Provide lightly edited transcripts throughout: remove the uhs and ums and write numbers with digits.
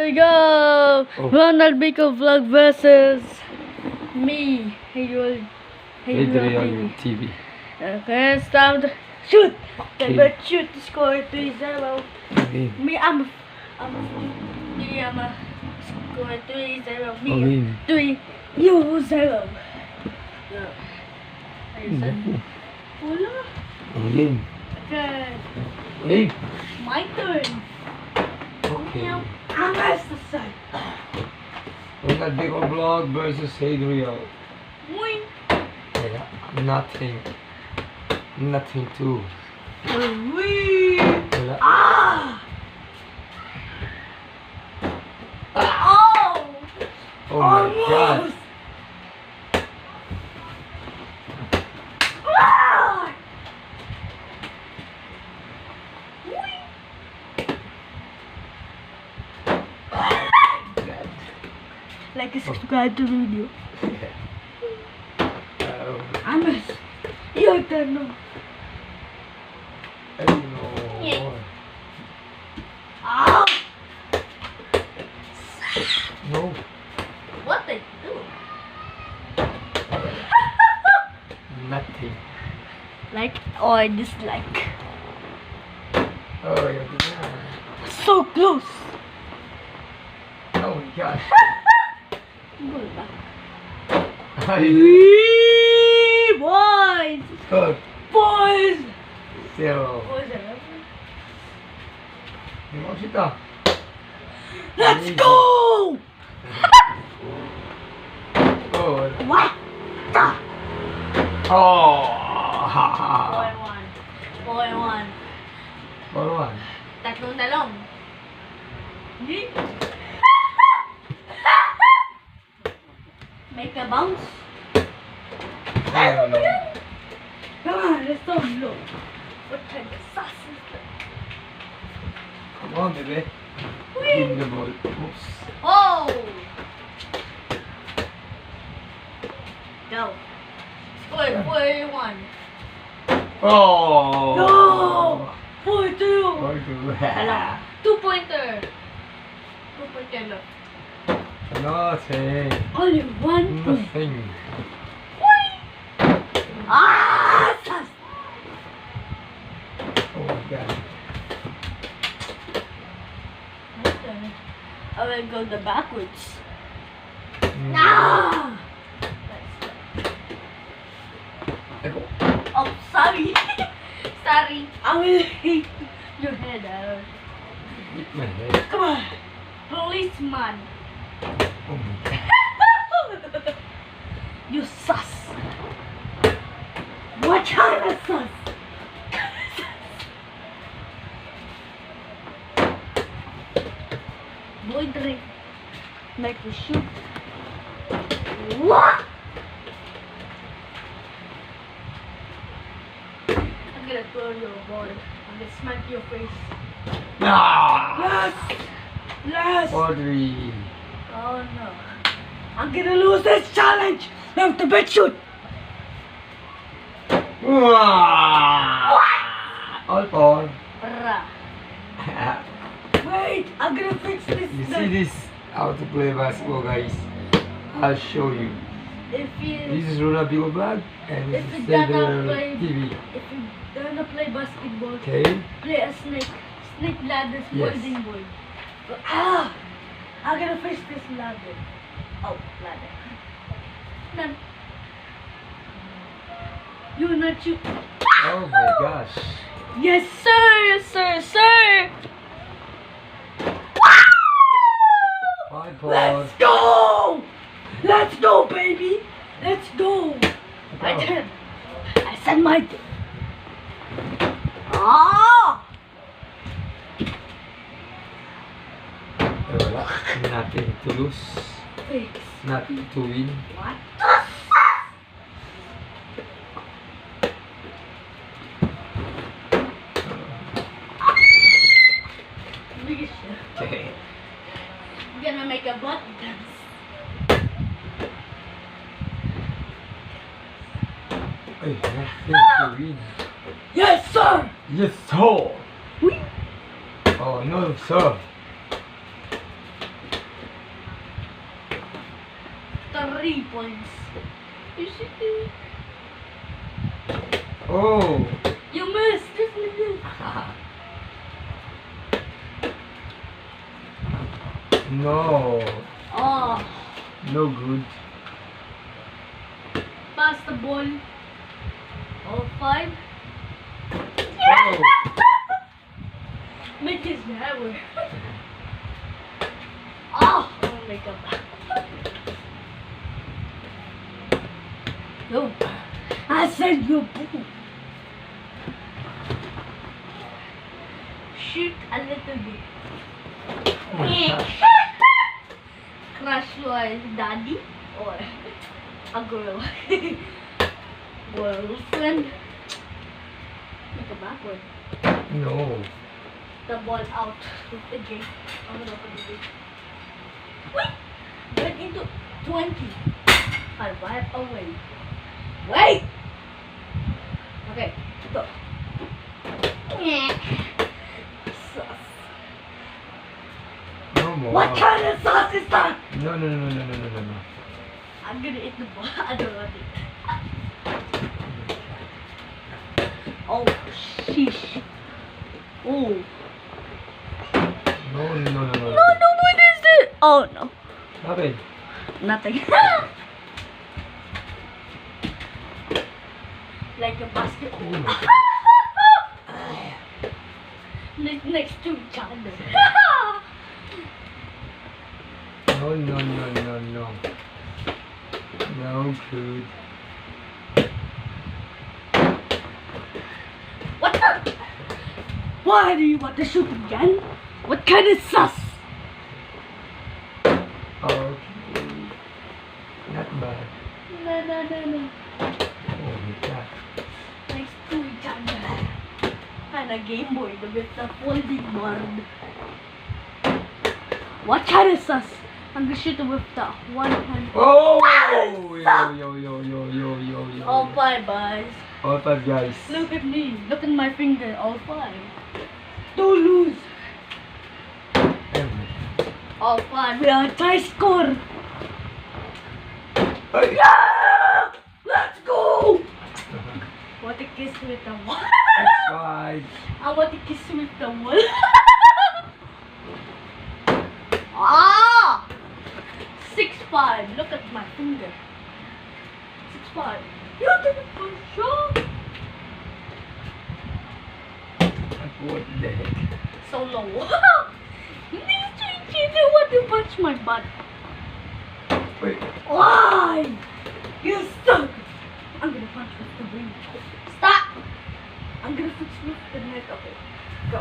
we go! Ronald Bicol vlog versus me, HADRIEL TV. Okay, it's time to shoot! Okay, let's shoot the score 3-0. Okay. Me, I'm score 3-0. Me, 3, you 0. Wala. Game. Okay. Hey. My turn. Okay. I'm as the side. Ronald Bicol vlog versus HADRIEL. Wing. Nothing to. Wee. Wala. Ah! Oh! Oh my God. Ah! Wee. Like and subscribe to the video. Amas, your turn now. I don't know. Ah! No. What they do? Nothing. Like or dislike. Oh yeah. So close. Oh my gosh. Go back. Hi. Boys! Good. Boys! 0. Boys, let's go! Good. What? The? Oh. Boy one. For one. Tatlong. Make a bounce. I don't know. Come on, let's go low. What kind of sauce is that? Come on, baby. Give me the ball. Oops. Oh! Go. Score 4-1. Oh. No! 4-2. Going to. Hello. 2-pointer. 2-pointer look. Nothing. Only 1 point. Nothing. Ah! Sus. Oh my God. I will go the backwards. Mm. Ah! Echo. Oh, sorry. Sorry. I will hit your head out. Hit my head. Come on. Policeman. Oh my God. You sus. What kind of sus? Boy, drink. Like we shoot. What? I'm gonna throw you a ball. I'm gonna smack your face. Ah. Yes! Audrey. Oh no. I'm gonna lose this challenge! I have to bet shoot! All for. Bruh. Wait! I'm gonna fix this. You see this? How to play basketball, guys. I'll show you. If you This is Ronald Bicol vlog and this if is you gonna HADRIEL play TV. if you gonna play basketball, Okay? play a snake ladder Yes. folding board. Ah! I'm gonna fix this ladder. Oh, ladder. None. You not shoot. Oh my gosh. Yes sir, sir. 5 for. Let's go! Let's go, baby! Let's go! My turn. I said my turn. Ah! Wala. Nothing to lose. Fix. Nothing to win. What? Okay. I'm gonna make a butt dance. I have to win. Yes, sir! Yes, sir. Whee! Oh, no, sir. 3 points. You should do. Oh. You missed. Just like this. No. Oh. No good. Pass the ball. All 5. Oh. Make his hammer. Oh, I'll make a back. No. I said you boo. Shoot a little bit. Oh my gosh. Crush your daddy or a girl. Girlfriend. Make a backward. No. The ball out with the gate. I'm gonna open the gate. Wait! Get into 20. I'll wipe away. Wait! Okay, go. Sauce. No more. What kind of sauce is that? No. I'm gonna eat the ball. I don't want it. Oh, sheesh. Oh. No. No, what is it? Oh, no. Bakit? Nothing. Like a basket. Oh my God. Next to each other. No. No good. What the? Why do you want to shoot again? What kind of sauce? Okay. Not bad. No. Oh my God. Next to each other. And a Game Boy with the folding board. What kind of sauce? I'm gonna shoot with the one hand. Oh! Stop! Yo. All 5, guys. All 5 guys. Look at me. Look at my finger. All 5. Don't lose. All 5. We are tie score. Ay! Yeah! Let's go! Want to kiss with the wall? That's 5. I want to kiss with the wall. Ah! 6-5. Look at my finger. 6-5. You did it for sure. What the heck? So low. You want to punch my butt. Wait. Why? You suck. I'm gonna punch with the ring. Stop. I'm gonna fix with the net. Okay. Go.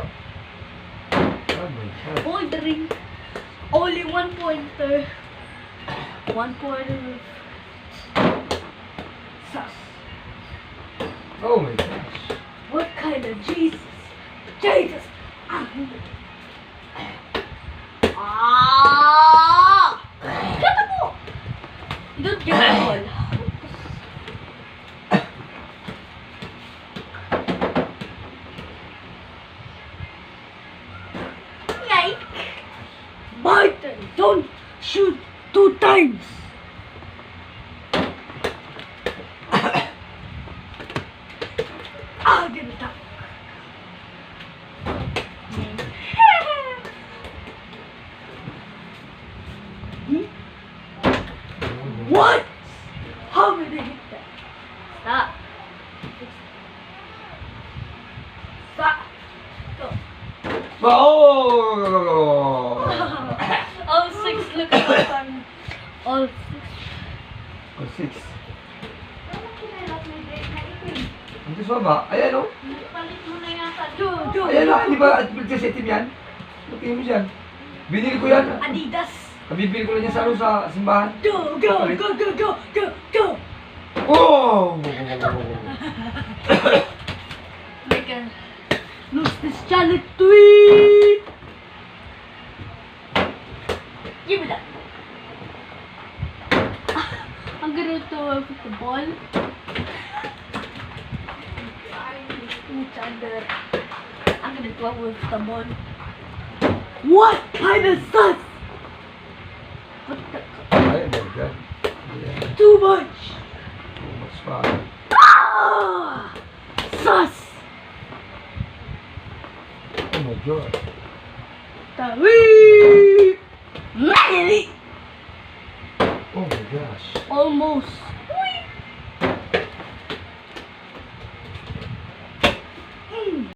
Oh my God. Hold the ring. Only 1 pointer. 1 pointer with sus. Oh my gosh. What kind of Jesus? Jesus! Ah! Get the ball! You don't get the ball. Yike! Martin, don't shoot 2 times! I'll get it up. What? How did they hit that? Stop. Stop. Go. Oh! All 6, look at the time. All 6. Oh, 6. Ito sa baba. Ayan o. Palit mo na yata. Do. Ayan o. Di ba nagsisetim yan? Lagay mo dyan. Binili ko yan. Adidas. Kabibili ko lang yan sa sa simbahan. Go. Oh! Make a lose this challenge tweet. Give me that. I'm gonna throw with the ball. Each other. I'm gonna throw with the ball. What kind of stuff? What the? Ay, my God. Yeah. Too much. Too much fire. Ah! Sus! Oh my god. Tawi! Mali! Oh my gosh. Almost.